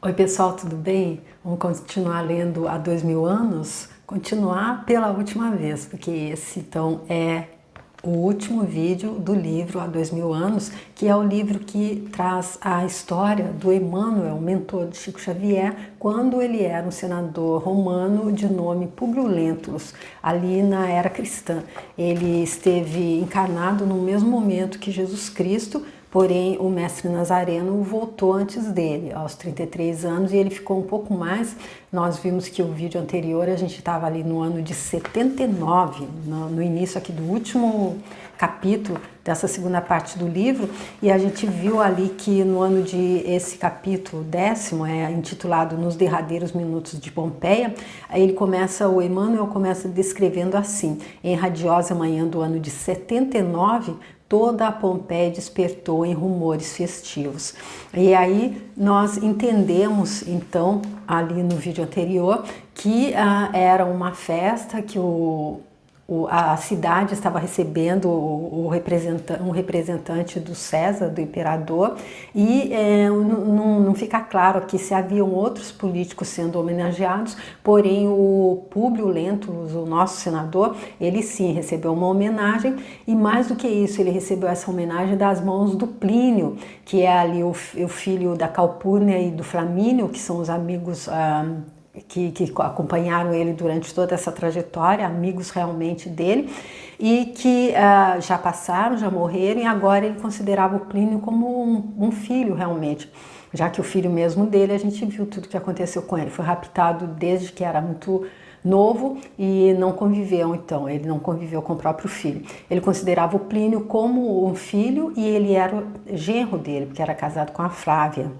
Oi pessoal, tudo bem? Vamos continuar lendo Há 2000 anos? Continuar pela última vez, porque esse então é o último vídeo do livro Há 2000 anos, que é o livro que traz a história do Emmanuel, mentor de Chico Xavier, quando ele era um senador romano de nome Públio Lentulus, ali na era cristã. Ele esteve encarnado no mesmo momento que Jesus Cristo, porém o mestre Nazareno voltou antes dele, aos 33 anos, e ele ficou um pouco mais. Nós vimos que o vídeo anterior a gente estava ali no ano de 79, no início aqui do último capítulo dessa segunda parte do livro, e a gente viu ali que no ano de esse capítulo 10º, intitulado Nos Derradeiros Minutos de Pompeia, o Emmanuel começa descrevendo assim: em radiosa manhã do ano de 79, toda a Pompeia despertou em rumores festivos. E aí nós entendemos, então, ali no vídeo anterior, que era uma festa que a cidade estava recebendo um representante do César, do imperador, e não fica claro aqui se haviam outros políticos sendo homenageados, porém o Públio Lentulus, o nosso senador, ele sim recebeu uma homenagem, e mais do que isso, ele recebeu essa homenagem das mãos do Plínio, que é ali o filho da Calpurnia e do Flamínio, que são os amigos que acompanharam ele durante toda essa trajetória, amigos realmente dele, e que já passaram, já morreram, e agora ele considerava o Plínio como um filho realmente, já que o filho mesmo dele, a gente viu tudo que aconteceu com ele, foi raptado desde que era muito novo e não conviveu, então, ele não conviveu com o próprio filho. Ele considerava o Plínio como um filho e ele era o genro dele, porque era casado com a Flávia.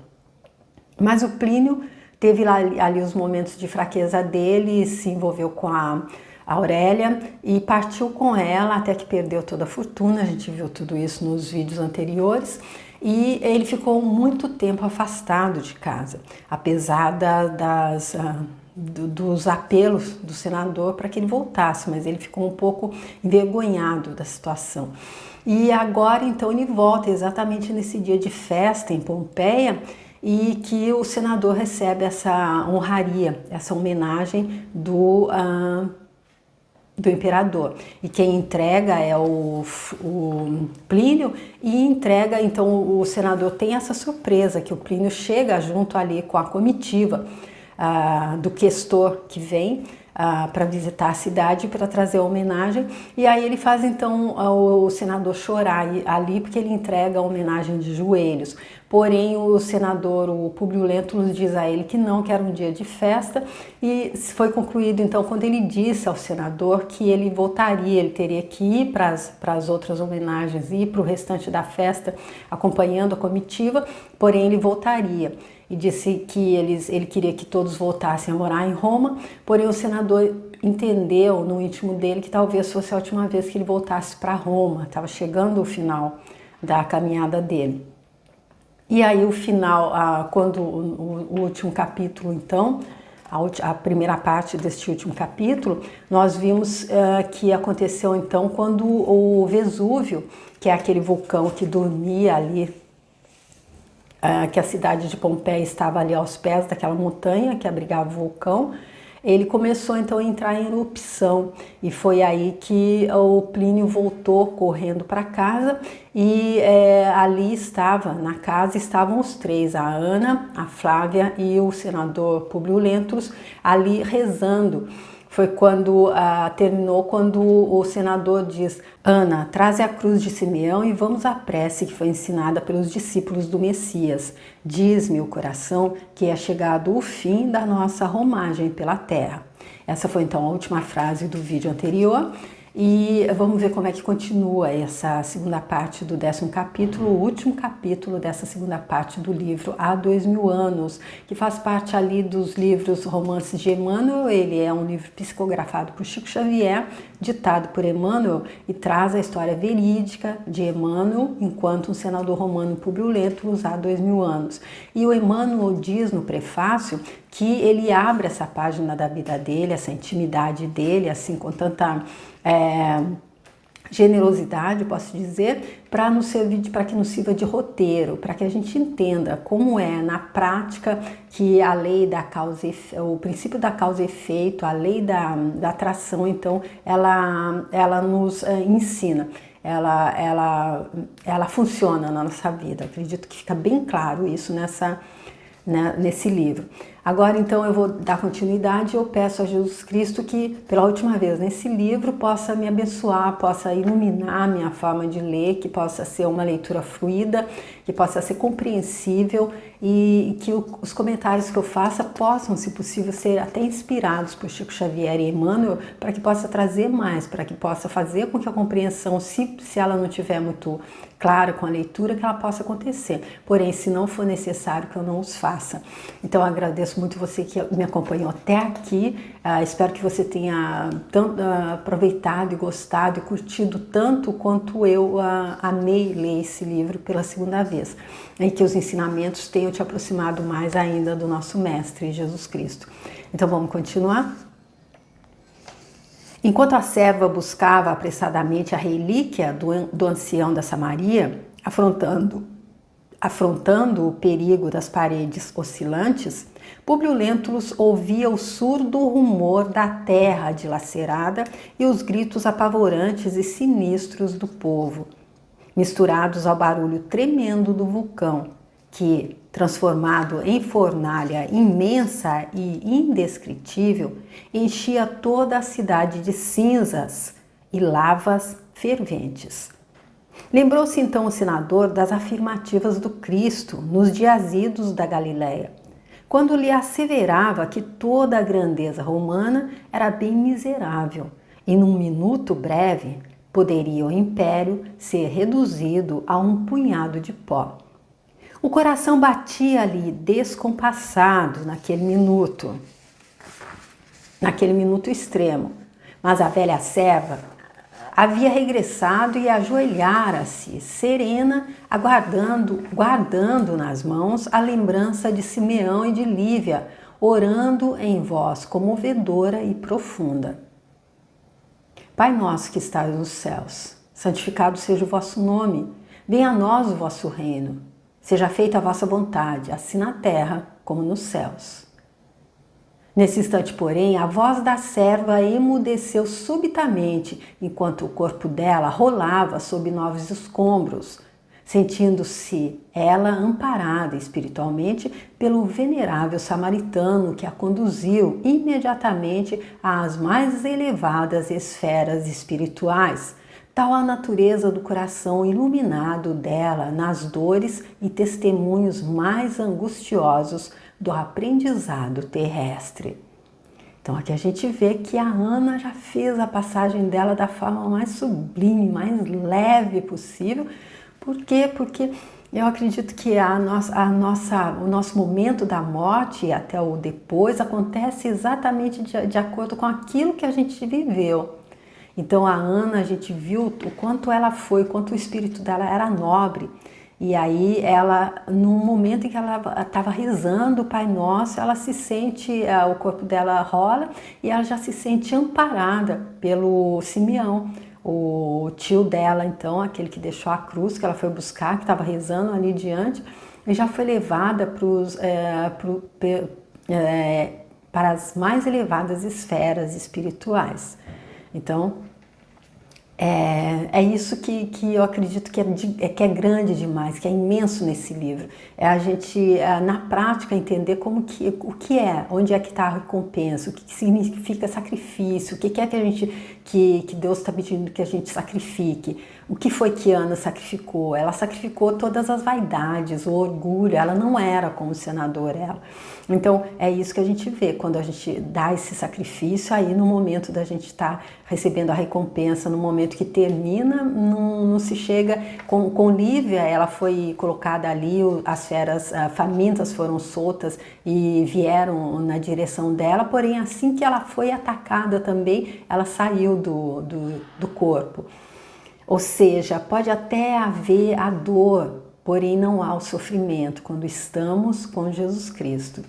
Mas o Plínio teve ali os momentos de fraqueza dele, se envolveu com a Aurélia e partiu com ela até que perdeu toda a fortuna. A gente viu tudo isso nos vídeos anteriores. E ele ficou muito tempo afastado de casa, apesar dos apelos do senador para que ele voltasse, mas ele ficou um pouco envergonhado da situação. E agora então ele volta exatamente nesse dia de festa em Pompeia, e que o senador recebe essa honraria, essa homenagem do imperador. E quem entrega é o Plínio, e entrega, então o senador tem essa surpresa, que o Plínio chega junto ali com a comitiva do questor que vem para visitar a cidade, para trazer a homenagem, e aí ele faz então o senador chorar ali, porque ele entrega a homenagem de joelhos. Porém o senador, o Públio Lentulus, diz a ele que não, que era um dia de festa, e foi concluído então quando ele disse ao senador que ele voltaria, ele teria que ir para as outras homenagens, ir para o restante da festa acompanhando a comitiva, porém ele voltaria. E disse que ele queria que todos voltassem a morar em Roma, porém o senador entendeu no íntimo dele que talvez fosse a última vez que ele voltasse para Roma, estava chegando o final da caminhada dele. E aí o final, quando o último capítulo então, a primeira parte deste último capítulo, nós vimos que aconteceu então quando o Vesúvio, que é aquele vulcão que dormia ali, que a cidade de Pompeia estava ali aos pés daquela montanha que abrigava o vulcão, ele começou então a entrar em erupção, e foi aí que o Plínio voltou correndo para casa, e ali na casa estavam os três, a Ana, a Flávia e o senador Públio Lentulus, ali rezando. Foi quando terminou, quando o senador diz: Ana, traze a cruz de Simeão e vamos à prece que foi ensinada pelos discípulos do Messias. Diz-me o coração que é chegado o fim da nossa romagem pela terra. Essa foi então a última frase do vídeo anterior. E vamos ver como é que continua essa segunda parte do 10º capítulo, o último capítulo dessa segunda parte do livro Há 2000 anos, que faz parte ali dos livros Romances de Emmanuel. Ele é um livro psicografado por Chico Xavier, ditado por Emmanuel, e traz a história verídica de Emmanuel enquanto um senador romano Públio Lentulus há 2000 anos. E o Emmanuel diz no prefácio que ele abre essa página da vida dele, essa intimidade dele, assim, com tanta generosidade, posso dizer, para nos servir, para que nos sirva de roteiro, para que a gente entenda como é na prática que a lei da causa, o princípio da causa e efeito, a lei da atração, então, ela nos ensina. Ela funciona na nossa vida. Acredito que fica bem claro isso nesse livro. Agora, então, eu vou dar continuidade e eu peço a Jesus Cristo que, pela última vez, nesse livro, possa me abençoar, possa iluminar a minha forma de ler, que possa ser uma leitura fluida, que possa ser compreensível e que os comentários que eu faça possam, se possível, ser até inspirados por Chico Xavier e Emmanuel, para que possa trazer mais, para que possa fazer com que a compreensão, se ela não estiver muito clara com a leitura, que ela possa acontecer. Porém, se não for necessário, que eu não os faça. Então, eu agradeço muito você que me acompanhou até aqui. Espero que você tenha aproveitado e gostado e curtido tanto quanto eu amei ler esse livro pela segunda vez. E que os ensinamentos tenham te aproximado mais ainda do nosso Mestre Jesus Cristo. Então, vamos continuar? Enquanto a serva buscava apressadamente a relíquia do ancião da Samaria, afrontando o perigo das paredes oscilantes, Públio Lentulus ouvia o surdo rumor da terra dilacerada e os gritos apavorantes e sinistros do povo, misturados ao barulho tremendo do vulcão, que, transformado em fornalha imensa e indescritível, enchia toda a cidade de cinzas e lavas ferventes. Lembrou-se então o senador das afirmativas do Cristo nos dias idos da Galileia, quando lhe asseverava que toda a grandeza romana era bem miserável e num minuto breve poderia o império ser reduzido a um punhado de pó. O coração batia-lhe descompassado naquele minuto extremo, mas a velha serva havia regressado e ajoelhara-se, serena, guardando nas mãos a lembrança de Simeão e de Lívia, orando em voz comovedora e profunda. Pai nosso que estás nos céus, santificado seja o vosso nome, venha a nós o vosso reino, seja feita a vossa vontade, assim na terra como nos céus. Nesse instante, porém, a voz da serva emudeceu subitamente, enquanto o corpo dela rolava sob novos escombros, sentindo-se ela amparada espiritualmente pelo venerável samaritano que a conduziu imediatamente às mais elevadas esferas espirituais, tal a natureza do coração iluminado dela nas dores e testemunhos mais angustiosos do aprendizado terrestre. Então aqui a gente vê que a Ana já fez a passagem dela da forma mais sublime, mais leve possível. Por quê? Porque eu acredito que o nosso momento da morte até o depois acontece exatamente de acordo com aquilo que a gente viveu. Então a Ana, a gente viu o quanto ela foi, o quanto o espírito dela era nobre. E aí ela, no momento em que ela estava rezando o Pai Nosso, ela se sente, o corpo dela rola e ela já se sente amparada pelo Simeão, o tio dela, então, aquele que deixou a cruz, que ela foi buscar, que estava rezando ali diante, e já foi levada para as mais elevadas esferas espirituais. Então, é isso que eu acredito que é grande demais, que é imenso nesse livro. É a gente, na prática, entender o que é, onde é que está a recompensa, o que significa sacrifício, o que é que Deus está pedindo que a gente sacrifique. O que foi que Ana sacrificou? Ela sacrificou todas as vaidades, o orgulho, ela não era como senador, ela. Então, é isso que a gente vê, quando a gente dá esse sacrifício, aí no momento da gente estar recebendo a recompensa, no momento que termina, não se chega. Com Lívia, ela foi colocada ali, as feras famintas foram soltas e vieram na direção dela, porém assim que ela foi atacada também, ela saiu do corpo. Ou seja, pode até haver a dor, porém não há o sofrimento quando estamos com Jesus Cristo.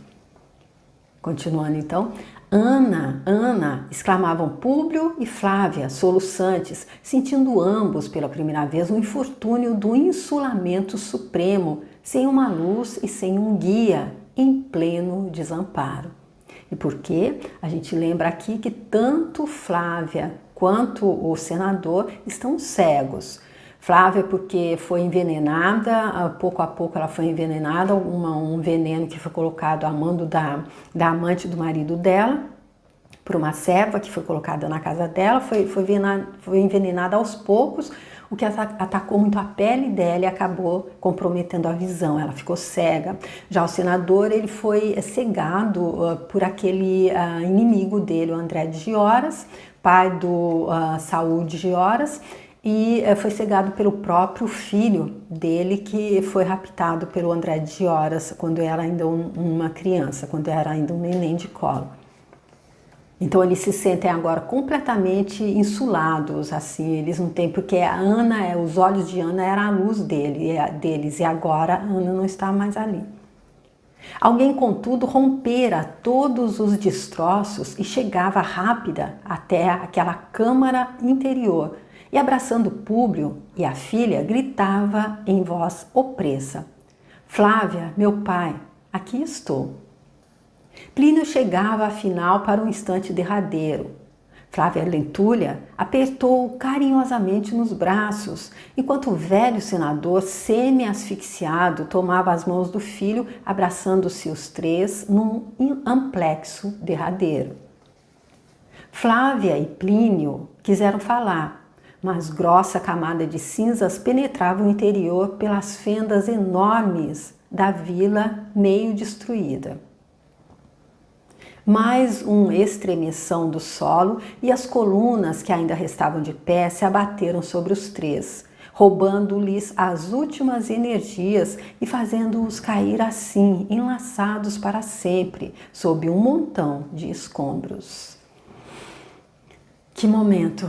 Continuando então, Ana, exclamavam Públio e Flávia, soluçantes, sentindo ambos pela primeira vez o infortúnio do insulamento supremo, sem uma luz e sem um guia, em pleno desamparo. E por quê? A gente lembra aqui que tanto Flávia quanto o senador estão cegos. Flávia porque foi envenenada, pouco a pouco ela foi envenenada, um veneno que foi colocado a mando da amante do marido dela, por uma serva que foi colocada na casa dela, foi envenenada aos poucos, o que atacou muito a pele dela e acabou comprometendo a visão, ela ficou cega. Já o senador, ele foi cegado por aquele inimigo dele, o André de Gioras, pai do Saul de Gioras, e foi cegado pelo próprio filho dele, que foi raptado pelo André de Gioras quando era ainda uma criança, quando era ainda um neném de colo. Então eles se sentem agora completamente insulados, assim, eles não têm, porque a Ana, os olhos de Ana eram a luz deles, e agora a Ana não está mais ali. Alguém, contudo, rompera todos os destroços e chegava rápida até aquela câmara interior, e abraçando Públio e a filha, gritava em voz opressa: Flávia, meu pai, aqui estou. Plínio chegava afinal para um instante derradeiro. Flávia Lentulha apertou-o carinhosamente nos braços, enquanto o velho senador, semi-asfixiado, tomava as mãos do filho, abraçando-se os três num amplexo derradeiro. Flávia e Plínio quiseram falar, mas grossa camada de cinzas penetrava o interior pelas fendas enormes da vila meio destruída. Mais um estremeção do solo e as colunas que ainda restavam de pé se abateram sobre os três, roubando-lhes as últimas energias e fazendo-os cair assim, enlaçados para sempre, sob um montão de escombros. Que momento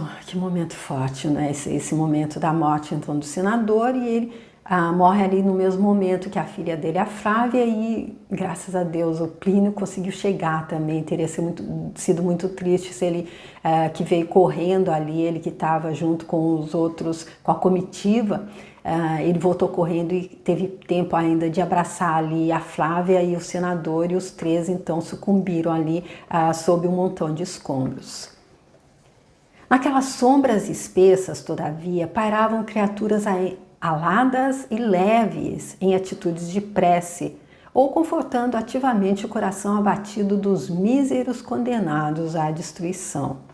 forte, né? Esse momento da morte então do senador, e ele morre ali no mesmo momento que a filha dele, a Flávia, e graças a Deus o Plínio conseguiu chegar também. Teria sido muito triste se ele, que veio correndo ali, ele que estava junto com os outros, com a comitiva, ele voltou correndo e teve tempo ainda de abraçar ali a Flávia e o senador, e os três então sucumbiram ali sob um montão de escombros. Naquelas sombras espessas, todavia, pairavam criaturas aladas e leves em atitudes de prece, ou confortando ativamente o coração abatido dos míseros condenados à destruição.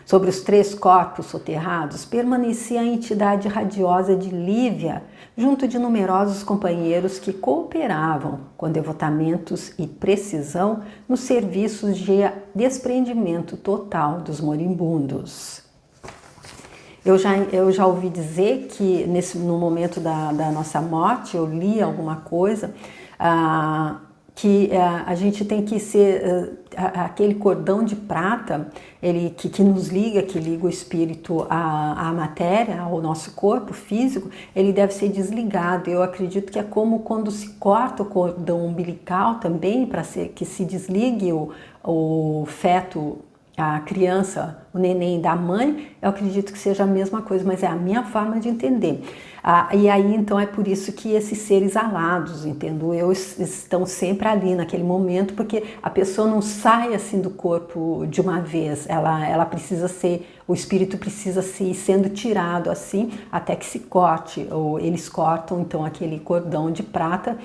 Sobre os três corpos soterrados permanecia a entidade radiosa de Lívia, junto de numerosos companheiros que cooperavam com devotamentos e precisão nos serviços de desprendimento total dos moribundos. Eu já ouvi dizer que no momento da nossa morte, eu li alguma coisa, que a gente tem que ser aquele cordão de prata, que nos liga, que liga o espírito à matéria, ao nosso corpo físico, ele deve ser desligado. Eu acredito que é como quando se corta o cordão umbilical também, para que se desligue o feto, a criança, o neném da mãe. Eu acredito que seja a mesma coisa, mas é a minha forma de entender. E aí, então, é por isso que esses seres alados, entendo eu, estão sempre ali naquele momento, porque a pessoa não sai assim do corpo de uma vez, ela precisa ser, o espírito precisa ir sendo tirado assim, até que se corte, ou eles cortam, então, aquele cordão de prata.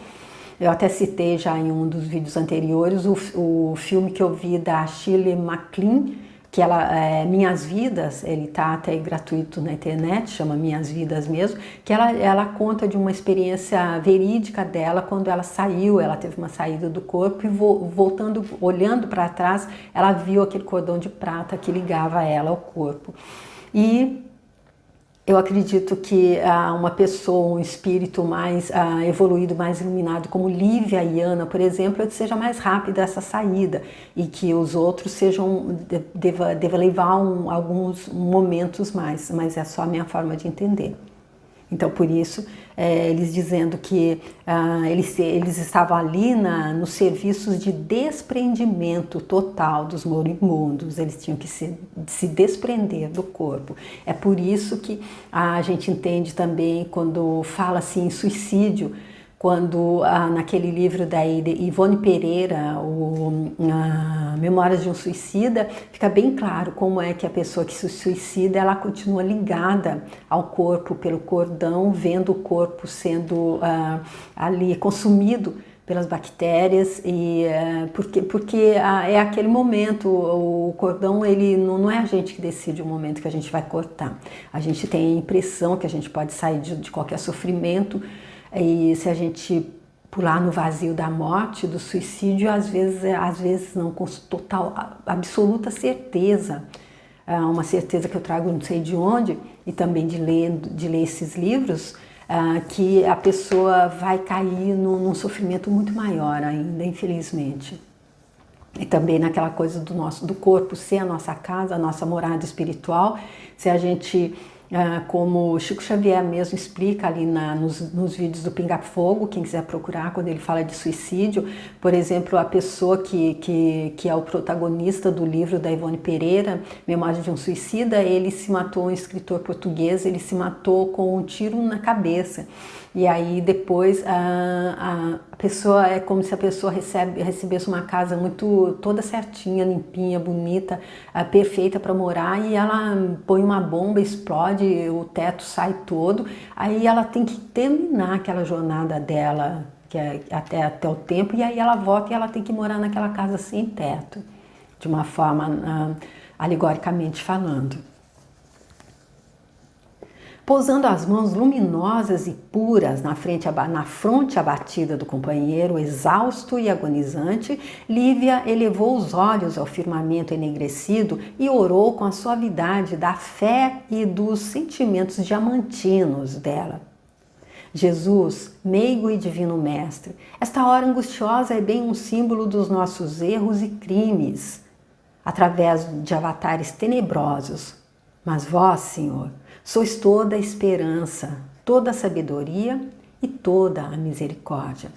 Eu até citei já em um dos vídeos anteriores o filme que eu vi da Shirley MacLaine, que ela Minhas Vidas, ele tá até gratuito na internet, chama Minhas Vidas mesmo, que ela conta de uma experiência verídica dela quando ela saiu, ela teve uma saída do corpo e voltando, olhando para trás, ela viu aquele cordão de prata que ligava ela ao corpo. E eu acredito que uma pessoa, um espírito mais evoluído, mais iluminado, como Lívia e Ana, por exemplo, seja mais rápida essa saída, e que os outros deva levar alguns momentos mais, mas é só a minha forma de entender. Então, por isso, eles dizendo que eles estavam ali nos serviços de desprendimento total dos moribundos, eles tinham que se desprender do corpo. É por isso que a gente entende também quando fala assim em suicídio, quando naquele livro da Ivone Pereira, Memórias de um Suicida, fica bem claro como é que a pessoa que se suicida, ela continua ligada ao corpo pelo cordão, vendo o corpo sendo ali consumido pelas bactérias, e porque é aquele momento, o cordão, ele não é a gente que decide o momento que a gente vai cortar. A gente tem a impressão que a gente pode sair de qualquer sofrimento, e se a gente pular no vazio da morte, do suicídio, às vezes não, com total, absoluta certeza, uma certeza que eu trago não sei de onde, e também de ler esses livros, que a pessoa vai cair num sofrimento muito maior ainda, infelizmente. E também naquela coisa do corpo ser a nossa casa, a nossa morada espiritual, se a gente... como Chico Xavier mesmo explica ali nos vídeos do Pinga Fogo, quem quiser procurar, quando ele fala de suicídio, por exemplo, a pessoa que é o protagonista do livro da Ivone Pereira, Memórias de um Suicida, ele se matou, um escritor português, ele se matou com um tiro na cabeça. E aí depois a pessoa, é como se a pessoa recebesse uma casa toda certinha, limpinha, bonita, perfeita para morar, e ela põe uma bomba, explode, o teto sai todo, aí ela tem que terminar aquela jornada dela, que é até o tempo, e aí ela volta e ela tem que morar naquela casa sem teto, de uma forma alegoricamente falando. Pousando as mãos luminosas e puras na fronte abatida do companheiro, exausto e agonizante, Lívia elevou os olhos ao firmamento enegrecido e orou com a suavidade da fé e dos sentimentos diamantinos dela. Jesus, meigo e divino mestre, esta hora angustiosa é bem um símbolo dos nossos erros e crimes, através de avatares tenebrosos. Mas vós, Senhor, sois toda a esperança, toda a sabedoria e toda a misericórdia.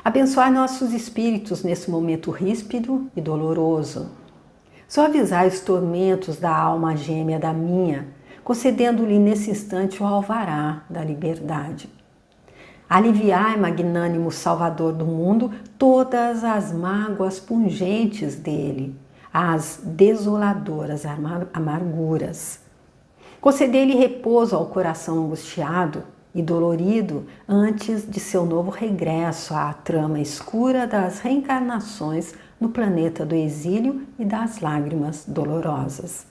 Abençoai nossos espíritos nesse momento ríspido e doloroso. Suavizai os tormentos da alma gêmea da minha, concedendo-lhe nesse instante o alvará da liberdade. Aliviai, magnânimo Salvador do mundo, todas as mágoas pungentes dele, as desoladoras amarguras. Concedei-lhe repouso ao coração angustiado e dolorido antes de seu novo regresso à trama escura das reencarnações no planeta do exílio e das lágrimas dolorosas.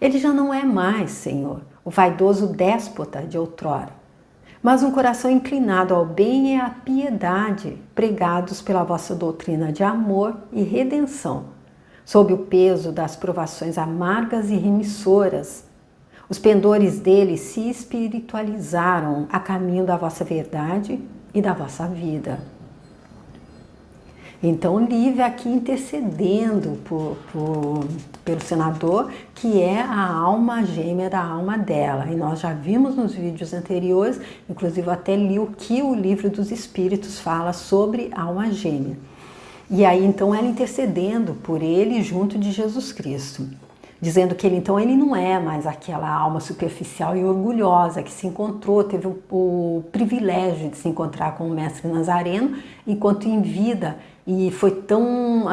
Ele já não é mais, Senhor, o vaidoso déspota de outrora, mas um coração inclinado ao bem e à piedade, pregados pela vossa doutrina de amor e redenção, sob o peso das provações amargas e remissoras. Os pendores dele se espiritualizaram a caminho da vossa verdade e da vossa vida. Então, Lívia aqui intercedendo pelo senador, que é a alma gêmea da alma dela. E nós já vimos nos vídeos anteriores, inclusive até li o que o Livro dos Espíritos fala sobre alma gêmea. E aí, então, ela intercedendo por ele junto de Jesus Cristo, dizendo que ele não é mais aquela alma superficial e orgulhosa que se encontrou, teve o privilégio de se encontrar com o Mestre Nazareno, enquanto em vida, e foi tão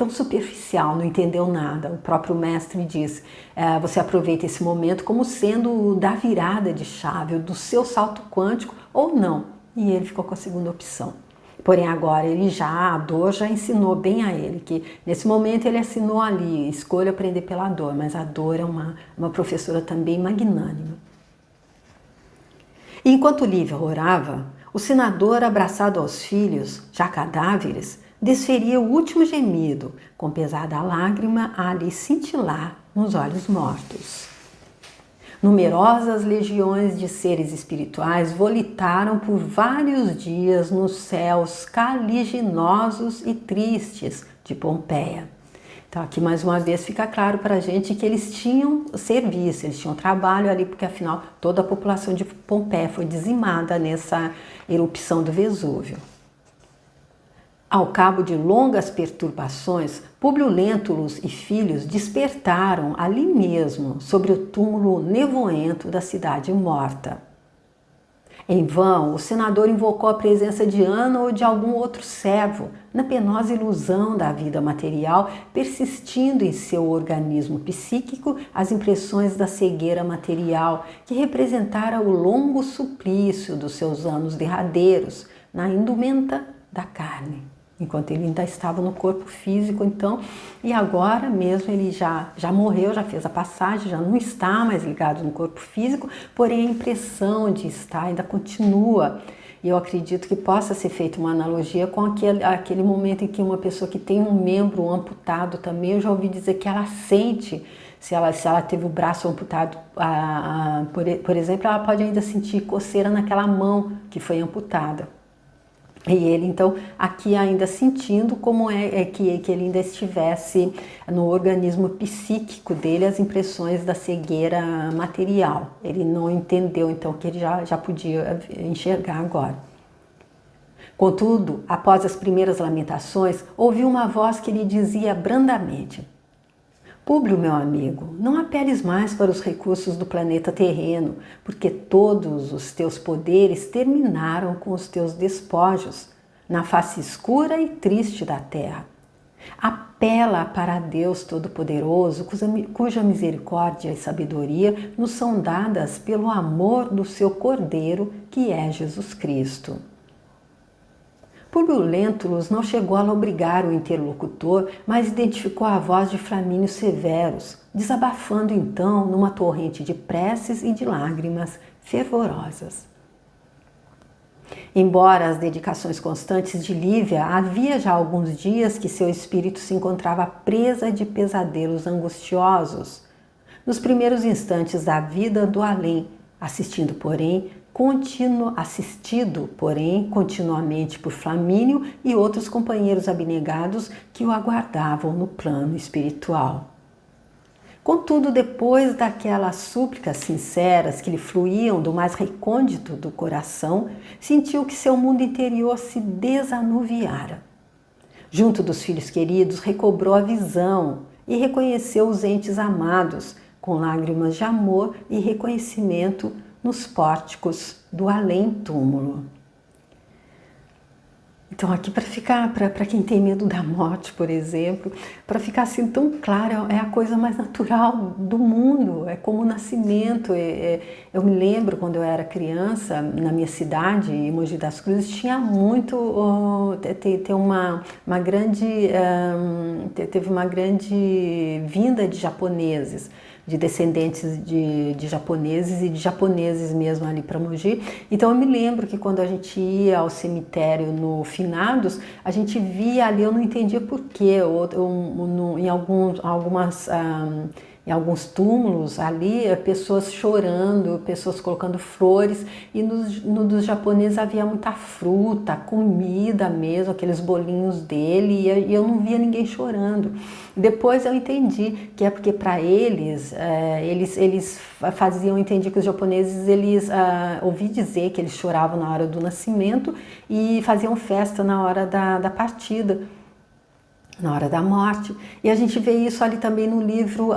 superficial, não entendeu nada. O próprio Mestre diz, você aproveita esse momento como sendo da virada de chave, do seu salto quântico, ou não. E ele ficou com a segunda opção. Porém, agora a dor já ensinou bem a ele, que nesse momento ele assinou ali, escolha aprender pela dor, mas a dor é uma professora também magnânima. E enquanto Lívia orava, o senador, abraçado aos filhos, já cadáveres, desferia o último gemido, com pesada lágrima a lhe cintilar nos olhos mortos. Numerosas legiões de seres espirituais volitaram por vários dias nos céus caliginosos e tristes de Pompeia, Então aqui mais uma vez fica claro para a gente que eles tinham serviço, eles tinham trabalho ali, porque afinal toda a população de Pompeia foi dizimada nessa erupção do Vesúvio. Ao cabo de longas perturbações, Públio Lentulus e filhos despertaram ali mesmo, sobre o túmulo nevoento da cidade morta. Em vão, o senador invocou a presença de Ana ou de algum outro servo, na penosa ilusão da vida material, persistindo em seu organismo psíquico as impressões da cegueira material, que representara o longo suplício dos seus anos derradeiros, na indumenta da carne. Enquanto ele ainda estava no corpo físico, então, e agora mesmo ele já morreu, já fez a passagem, já não está mais ligado no corpo físico, porém a impressão de estar ainda continua. E eu acredito que possa ser feita uma analogia com aquele momento em que uma pessoa que tem um membro amputado também, eu já ouvi dizer que ela sente, se ela teve o braço amputado, por exemplo, ela pode ainda sentir coceira naquela mão que foi amputada. E ele, então, aqui ainda sentindo como que ele ainda estivesse no organismo psíquico dele as impressões da cegueira material. Ele não entendeu, então, que ele já podia enxergar agora. Contudo, após as primeiras lamentações, ouviu uma voz que lhe dizia brandamente: Públio, meu amigo, não apeles mais para os recursos do planeta terreno, porque todos os teus poderes terminaram com os teus despojos, na face escura e triste da terra. Apela para Deus Todo-Poderoso, cuja misericórdia e sabedoria nos são dadas pelo amor do seu Cordeiro, que é Jesus Cristo. Públio Lentulus não chegou a lobrigar o interlocutor, mas identificou a voz de Flamínio Severus, desabafando então numa torrente de preces e de lágrimas fervorosas. Embora as dedicações constantes de Lívia, havia já alguns dias que seu espírito se encontrava presa de pesadelos angustiosos. Nos primeiros instantes da vida do além, assistido, porém, continuamente por Flamínio e outros companheiros abnegados que o aguardavam no plano espiritual. Contudo, depois daquelas súplicas sinceras que lhe fluíam do mais recôndito do coração, sentiu que seu mundo interior se desanuviara. Junto dos filhos queridos, recobrou a visão e reconheceu os entes amados, com lágrimas de amor e reconhecimento nos pórticos do além-túmulo. Então aqui para quem tem medo da morte, por exemplo, para ficar assim tão claro, é a coisa mais natural do mundo, é como o nascimento. Eu me lembro quando eu era criança, na minha cidade, em Mogi das Cruzes, tinha muito, teve uma grande vinda de japoneses, de descendentes de japoneses e de japoneses mesmo ali para Mogi. Então eu me lembro que quando a gente ia ao cemitério no Finados, a gente via ali, eu não entendia porquê, em alguns túmulos ali, pessoas chorando, pessoas colocando flores, e no dos japoneses havia muita fruta, comida mesmo, aqueles bolinhos dele, e eu não via ninguém chorando. Depois eu entendi que é porque para eles faziam, entendi que os japoneses, ouvi dizer que eles choravam na hora do nascimento e faziam festa na hora da partida, na hora da morte. E a gente vê isso ali também no livro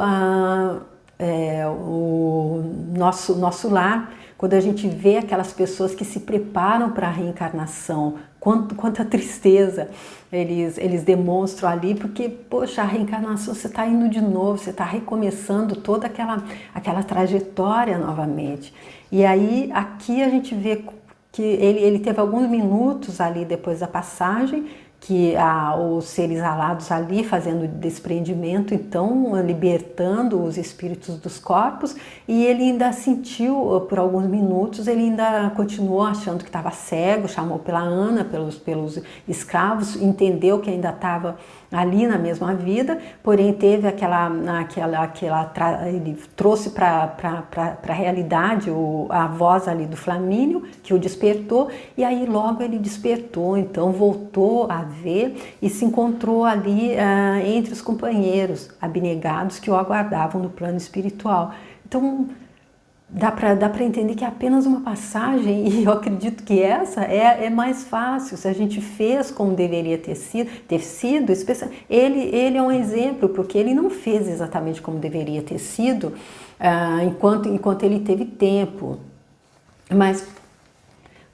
o Nosso Lar, quando a gente vê aquelas pessoas que se preparam para a reencarnação, quanta tristeza eles demonstram ali, porque, poxa, a reencarnação, você está indo de novo, você está recomeçando toda aquela trajetória novamente. E aí, aqui a gente vê que ele teve alguns minutos ali depois da passagem, que os seres alados ali fazendo desprendimento, então libertando os espíritos dos corpos, e ele ainda sentiu por alguns minutos, ele ainda continuou achando que estava cego, chamou pela Ana, pelos escravos, entendeu que ainda estava ali na mesma vida, porém teve ele trouxe para a realidade a voz ali do Flamínio, que o despertou, e aí logo ele despertou, então voltou a ver e se encontrou ali entre os companheiros abnegados que o aguardavam no plano espiritual. Então, dá para entender que é apenas uma passagem, e eu acredito que essa é mais fácil. Se a gente fez como deveria ter sido ele é um exemplo, porque ele não fez exatamente como deveria ter sido enquanto ele teve tempo. Mas,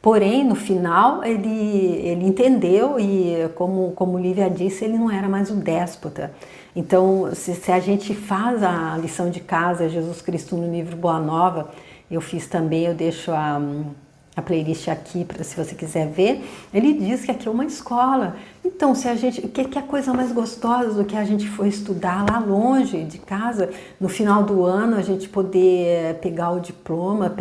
porém, no final, ele entendeu e, como Lívia disse, ele não era mais um déspota. Então, se a gente faz a lição de casa, Jesus Cristo no livro Boa Nova, eu fiz também, eu deixo a playlist aqui para se você quiser ver, ele diz que aqui é uma escola. Então, se a gente, o que é a coisa mais gostosa do que a gente for estudar lá longe de casa, no final do ano a gente poder pegar o diploma,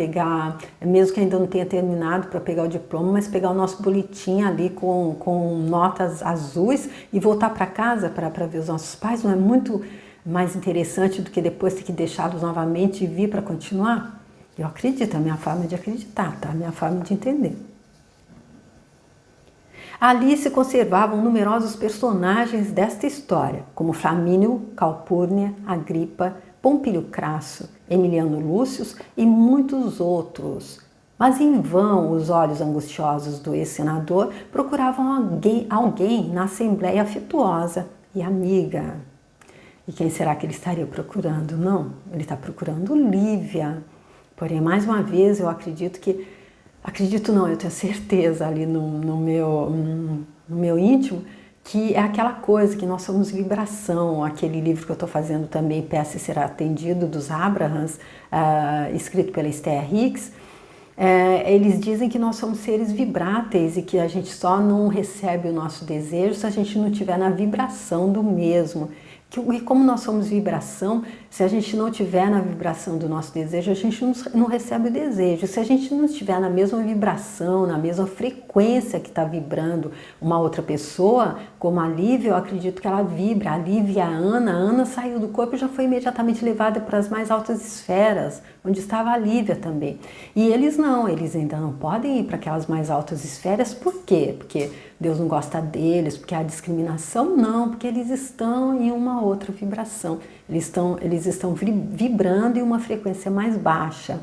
mesmo que ainda não tenha terminado para pegar o diploma, mas pegar o nosso boletim ali com notas azuis e voltar para casa para ver os nossos pais? Não é muito mais interessante do que depois ter que deixá-los novamente e vir para continuar? Eu acredito, é a minha forma de acreditar, tá? A minha forma de entender. Ali se conservavam numerosos personagens desta história, como Flamínio, Calpurnia, Agripa, Pompílio Crasso, Emiliano Lúcio e muitos outros. Mas em vão os olhos angustiosos do ex-senador procuravam alguém na assembleia afetuosa e amiga. E quem será que ele estaria procurando? Não, ele está procurando Lívia. Porém, mais uma vez, eu acredito eu tenho certeza ali no meu íntimo, que é aquela coisa que nós somos vibração. Aquele livro que eu estou fazendo também, Peça e Será Atendido, dos Abrahams, escrito pela Esther Hicks, eles dizem que nós somos seres vibráteis e que a gente só não recebe o nosso desejo se a gente não estiver na vibração do mesmo. E como nós somos vibração, se a gente não estiver na vibração do nosso desejo, a gente não recebe o desejo. Se a gente não estiver na mesma vibração, na mesma frequência que está vibrando uma outra pessoa, como a Lívia, eu acredito que ela vibra. A Lívia e a Ana saiu do corpo e já foi imediatamente levada para as mais altas esferas, onde estava a Lívia também. E eles ainda não podem ir para aquelas mais altas esferas. Por quê? Porque Deus não gosta deles, porque há discriminação? Não, porque eles estão em uma outra vibração. Eles estão vibrando em uma frequência mais baixa.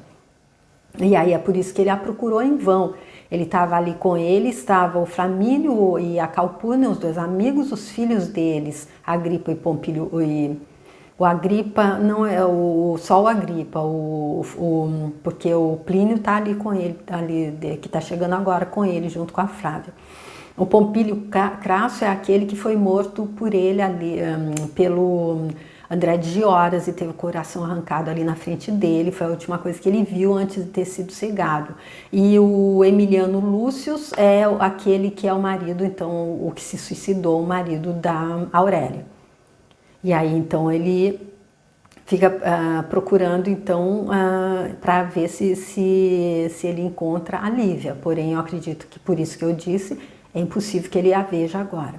E aí é por isso que ele a procurou em vão. Ele estava ali com ele, estava o Flamínio e a Calpurnia, os dois amigos, os filhos deles, Agripa e Pompílio. O Agripa não é só o Agripa, porque o Plínio está ali com ele, que está chegando agora com ele, junto com a Flávia. O Pompílio Crasso é aquele que foi morto por ele ali, pelo André de Gioras, e teve o coração arrancado ali na frente dele. Foi a última coisa que ele viu antes de ter sido cegado. E o Emiliano Lúcio é aquele que é o marido, então, o que se suicidou, o marido da Aurélia. E aí, então, ele fica procurando, então, para ver se ele encontra a Lívia. Porém, eu acredito que, por isso que eu disse, é impossível que ele a veja agora.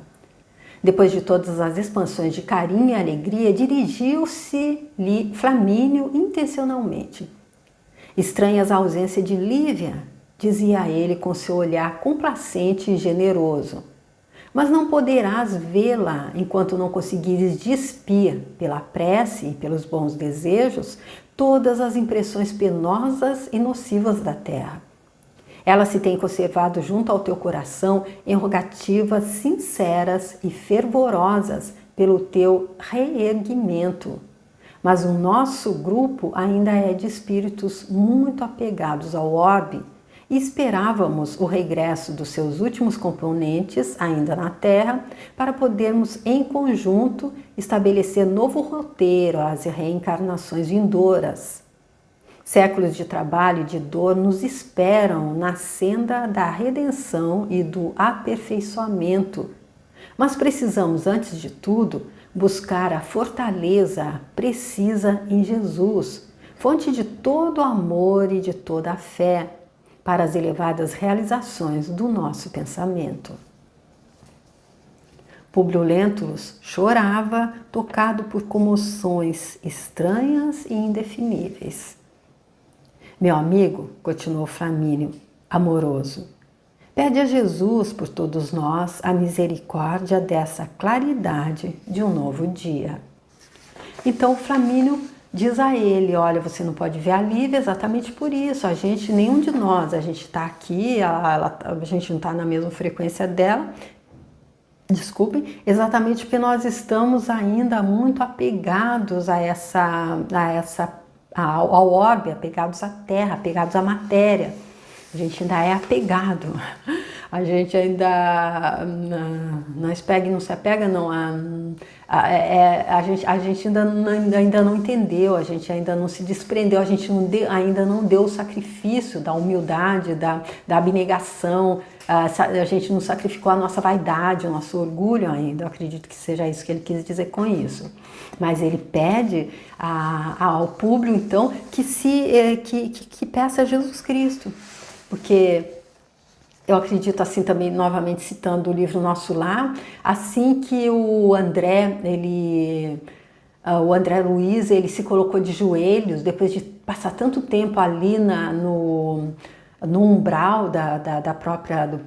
Depois de todas as expansões de carinho e alegria, dirigiu-se-lhe Flamínio intencionalmente. Estranhas a ausência de Lívia, dizia ele com seu olhar complacente e generoso. Mas não poderás vê-la enquanto não conseguires despir, pela prece e pelos bons desejos, todas as impressões penosas e nocivas da terra. Ela se tem conservado junto ao teu coração em rogativas sinceras e fervorosas pelo teu reerguimento. Mas o nosso grupo ainda é de espíritos muito apegados ao orbe e esperávamos o regresso dos seus últimos componentes ainda na Terra para podermos em conjunto estabelecer novo roteiro às reencarnações vindouras. Séculos de trabalho e de dor nos esperam na senda da redenção e do aperfeiçoamento. Mas precisamos, antes de tudo, buscar a fortaleza precisa em Jesus, fonte de todo o amor e de toda a fé, para as elevadas realizações do nosso pensamento. Públio Lentulus chorava, tocado por comoções estranhas e indefiníveis. Meu amigo, continuou Flamínio, amoroso, Pede a Jesus por todos nós a misericórdia dessa claridade de um novo dia. Então o Flamínio diz a ele, olha, você não pode ver a Lívia exatamente por isso, a gente, nenhum de nós, a gente está aqui, a gente não está na mesma frequência dela, desculpem, exatamente porque nós estamos ainda muito apegados ao orbe, apegados à terra, apegados à matéria. A gente ainda é apegado, a gente ainda não pega e não se apega, não. A gente ainda não entendeu, a gente ainda não se desprendeu, a gente ainda não deu o sacrifício da humildade, da abnegação, a gente não sacrificou a nossa vaidade, o nosso orgulho ainda. Eu acredito que seja isso que ele quis dizer com isso. Mas ele pede ao público, então, que peça a Jesus Cristo. Porque eu acredito assim também, novamente citando o livro Nosso Lar, assim que o André Luiz, ele se colocou de joelhos, depois de passar tanto tempo ali no umbral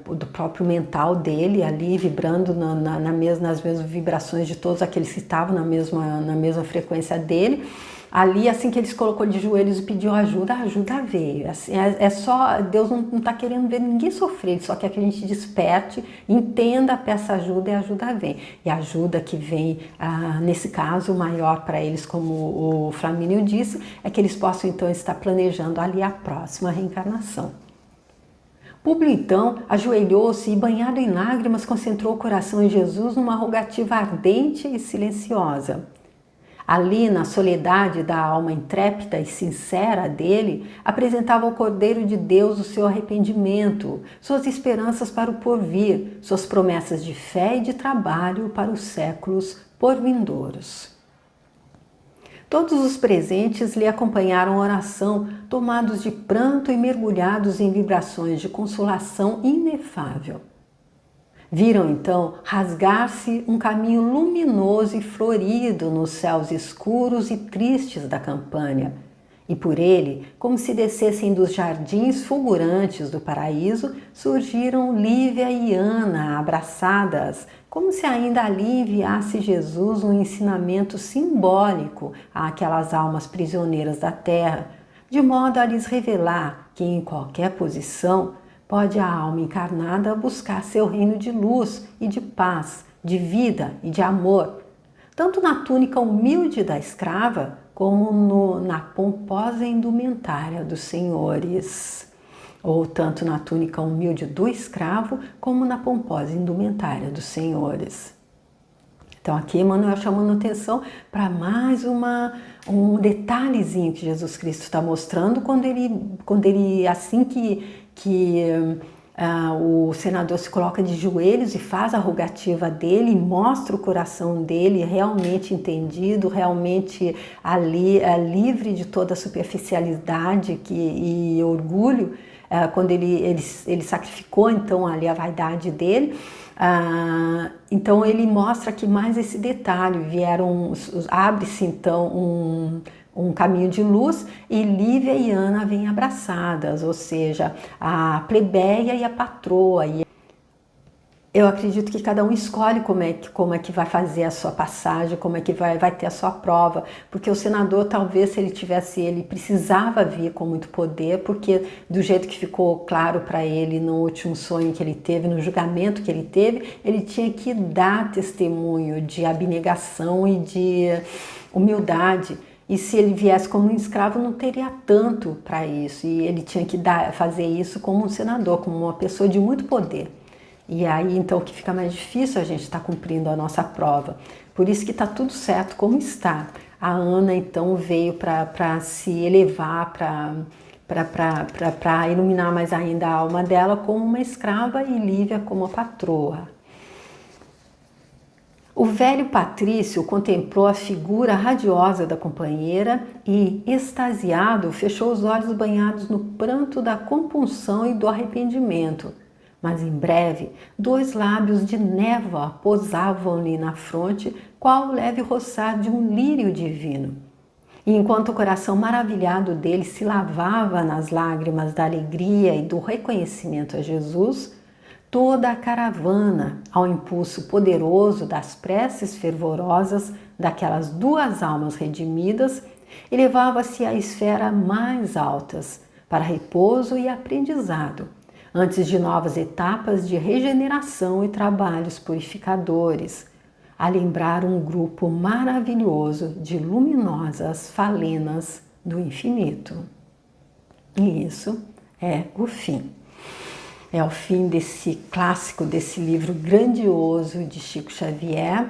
do próprio mental dele, ali vibrando nas mesmas vibrações de todos aqueles que estavam na mesma frequência dele. Ali, assim que ele se colocou de joelhos e pediu ajuda, a ajuda veio. Assim, só, Deus não está querendo ver ninguém sofrer, ele só quer que a gente desperte, entenda, peça ajuda e a ajuda vem. E a ajuda que vem, nesse caso, maior para eles, como o Flamínio disse, é que eles possam então estar planejando ali a próxima reencarnação. Públio então ajoelhou-se e, banhado em lágrimas, concentrou o coração em Jesus numa rogativa ardente e silenciosa. Ali, na soledade da alma intrépida e sincera dele, apresentava ao Cordeiro de Deus o seu arrependimento, suas esperanças para o porvir, suas promessas de fé e de trabalho para os séculos porvindouros. Todos os presentes lhe acompanharam a oração, tomados de pranto e mergulhados em vibrações de consolação inefável. Viram então rasgar-se um caminho luminoso e florido nos céus escuros e tristes da Campânia, e por ele, como se descessem dos jardins fulgurantes do paraíso, surgiram Lívia e Ana abraçadas, como se ainda ali enviasse Jesus um ensinamento simbólico àquelas almas prisioneiras da terra, de modo a lhes revelar que em qualquer posição pode a alma encarnada buscar seu reino de luz e de paz, de vida e de amor, tanto na túnica humilde da escrava, como na pomposa indumentária dos senhores, ou tanto na túnica humilde do escravo, como na pomposa indumentária dos senhores. Então aqui Emmanuel chamando atenção para mais um detalhezinho que Jesus Cristo está mostrando quando ele assim que o senador se coloca de joelhos e faz a rogativa dele, mostra o coração dele realmente entendido, realmente ali livre de toda superficialidade e orgulho, quando ele sacrificou então ali a vaidade dele. Então ele mostra aqui mais esse detalhe, abre-se então um caminho de luz e Lívia e Ana vêm abraçadas, ou seja, a plebeia e a patroa. Eu acredito que cada um escolhe como é que vai fazer a sua passagem, como é que vai ter a sua prova, porque o senador talvez se ele precisava vir com muito poder, porque do jeito que ficou claro para ele no último sonho que ele teve, no julgamento que ele teve, ele tinha que dar testemunho de abnegação e de humildade. E se ele viesse como um escravo, não teria tanto para isso. E ele tinha que fazer isso como um senador, como uma pessoa de muito poder. E aí, então, que fica mais difícil a gente estar cumprindo a nossa prova. Por isso que está tudo certo como está. A Ana, então, veio para se elevar, para iluminar mais ainda a alma dela como uma escrava e Lívia como a patroa. O velho Patrício contemplou a figura radiosa da companheira e, extasiado, fechou os olhos banhados no pranto da compunção e do arrependimento. Mas em breve, 2 lábios de névoa pousavam-lhe na fronte, qual o leve roçar de um lírio divino. E enquanto o coração maravilhado dele se lavava nas lágrimas da alegria e do reconhecimento a Jesus, toda a caravana ao impulso poderoso das preces fervorosas daquelas duas almas redimidas, elevava-se à esfera mais altas, para repouso e aprendizado, antes de novas etapas de regeneração e trabalhos purificadores, a lembrar um grupo maravilhoso de luminosas falenas do infinito. E isso é o fim. É o fim desse clássico, desse livro grandioso de Chico Xavier,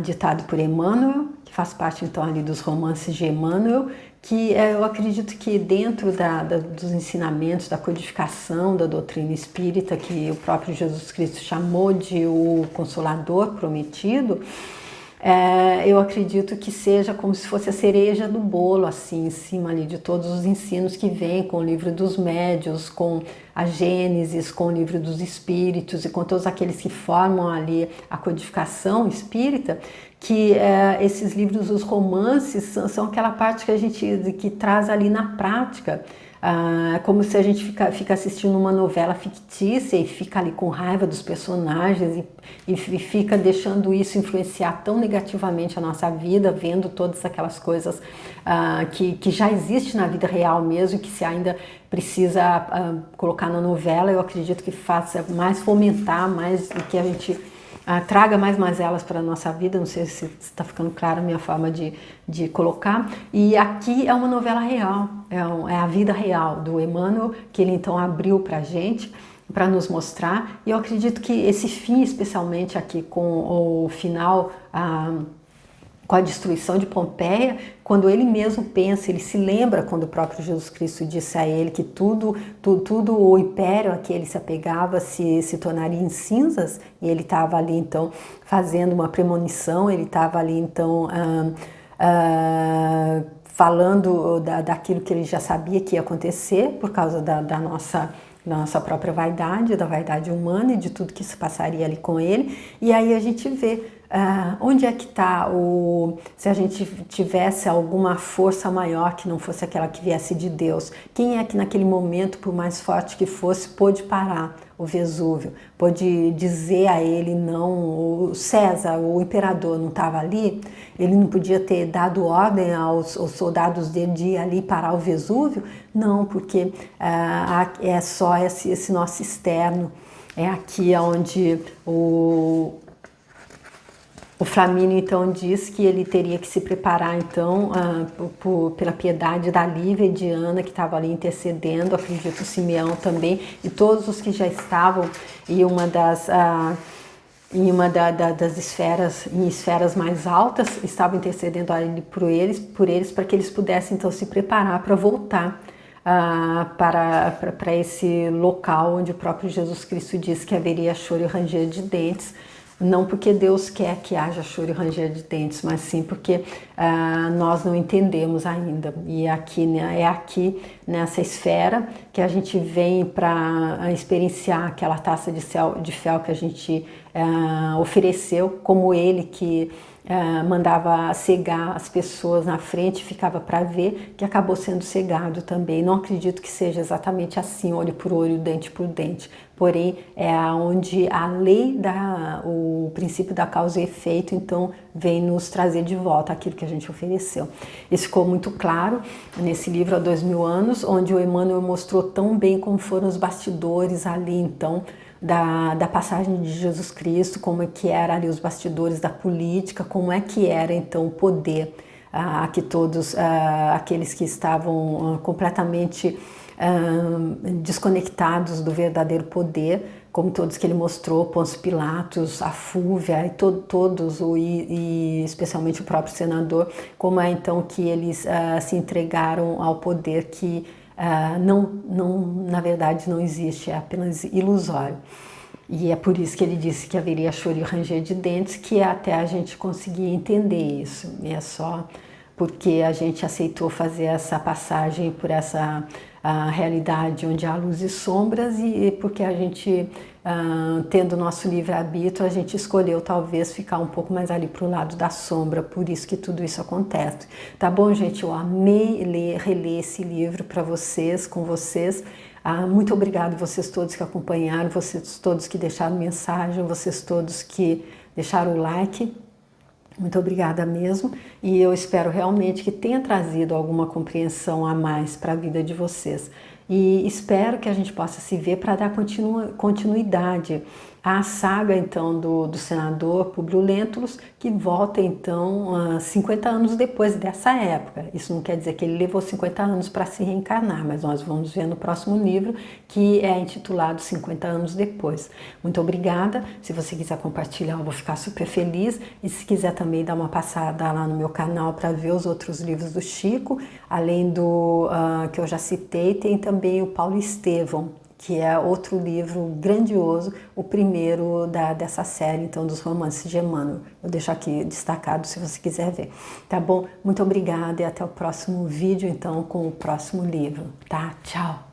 ditado por Emmanuel, que faz parte então ali dos romances de Emmanuel, que eu acredito que dentro dos ensinamentos, da codificação da doutrina espírita, que o próprio Jesus Cristo chamou de o Consolador Prometido, eu acredito que seja como se fosse a cereja do bolo, assim, em cima ali de todos os ensinos que vêm com o livro dos médiuns, com a Gênesis, com o livro dos espíritos e com todos aqueles que formam ali a codificação espírita, que esses livros, os romances, são aquela parte que a gente que traz ali na prática. Como se a gente fica assistindo uma novela fictícia e fica ali com raiva dos personagens e fica deixando isso influenciar tão negativamente a nossa vida, vendo todas aquelas coisas que já existem na vida real mesmo, que se ainda precisa colocar na novela. Eu acredito que faça mais fomentar, mais que a gente traga mais mazelas para a nossa vida. Não sei se está ficando clara a minha forma de colocar. E aqui é uma novela real, é a vida real do Emmanuel, que ele então abriu para a gente, para nos mostrar. E eu acredito que esse fim, especialmente aqui com o final, com a destruição de Pompeia, quando ele mesmo pensa, ele se lembra quando o próprio Jesus Cristo disse a ele que tudo o império a que ele se apegava se tornaria em cinzas, e ele estava ali então fazendo uma premonição, ele estava ali então falando daquilo que ele já sabia que ia acontecer por causa da nossa própria vaidade, da vaidade humana e de tudo que se passaria ali com ele. E aí a gente vê onde é que está se a gente tivesse alguma força maior que não fosse aquela que viesse de Deus, quem é que naquele momento, por mais forte que fosse, pôde parar o Vesúvio, pôde dizer a ele não? O César, o imperador, não estava ali? Ele não podia ter dado ordem aos soldados dele de ir ali parar o Vesúvio? Não, porque é só esse nosso externo, é aqui onde o Flamínio então diz que ele teria que se preparar então pela piedade da Lívia e de Ana, que estava ali intercedendo, acredito o Simeão também, e todos os que já estavam em uma das esferas, em esferas mais altas, estavam intercedendo ali por eles, para que eles pudessem então se preparar para voltar para esse local onde o próprio Jesus Cristo disse que haveria choro e ranger de dentes. Não porque Deus quer que haja choro e ranger de dentes, mas sim porque nós não entendemos ainda. E aqui, né, é aqui nessa esfera que a gente vem para experienciar aquela taça de fel que a gente ofereceu, como ele que mandava cegar as pessoas na frente, ficava para ver, que acabou sendo cegado também. Não acredito que seja exatamente assim, olho por olho, dente por dente, porém é onde a lei, o princípio da causa e efeito, então vem nos trazer de volta aquilo que a gente ofereceu. Isso ficou muito claro nesse livro Há 2000 anos, onde o Emmanuel mostrou tão bem como foram os bastidores ali então, da passagem de Jesus Cristo, como é que era ali os bastidores da política, como é que era então o poder que todos aqueles que estavam completamente desconectados do verdadeiro poder, como todos que ele mostrou, Pôncio Pilatos, a Fúvia e todos, e especialmente o próprio senador, como é então que eles se entregaram ao poder que na verdade não existe, é apenas ilusório. E é por isso que ele disse que haveria choro e ranger de dentes, que até a gente conseguir entender isso. E é só porque a gente aceitou fazer essa passagem por essa realidade onde há luz e sombras, e porque a gente, tendo o nosso livre-arbítrio, a gente escolheu talvez ficar um pouco mais ali para o lado da sombra, por isso que tudo isso acontece. Tá bom, gente? Eu amei reler esse livro para vocês, com vocês. Muito obrigado vocês todos que acompanharam, vocês todos que deixaram mensagem, vocês todos que deixaram o like. Muito obrigada mesmo, e eu espero realmente que tenha trazido alguma compreensão a mais para a vida de vocês. E espero que a gente possa se ver para dar continuidade à saga então do senador Públio Lentulus, que volta então 50 anos depois dessa época. Isso não quer dizer que ele levou 50 anos para se reencarnar, mas nós vamos ver no próximo livro, que é intitulado 50 anos depois. Muito obrigada. Se você quiser compartilhar, eu vou ficar super feliz. E se quiser também dar uma passada lá no meu canal para ver os outros livros do Chico, além do que eu já citei, tem também o Paulo Estevão, que é outro livro grandioso, o primeiro dessa série, então, dos romances de Emmanuel. Vou deixar aqui destacado se você quiser ver. Tá bom? Muito obrigada e até o próximo vídeo, então, com o próximo livro, tá? Tchau!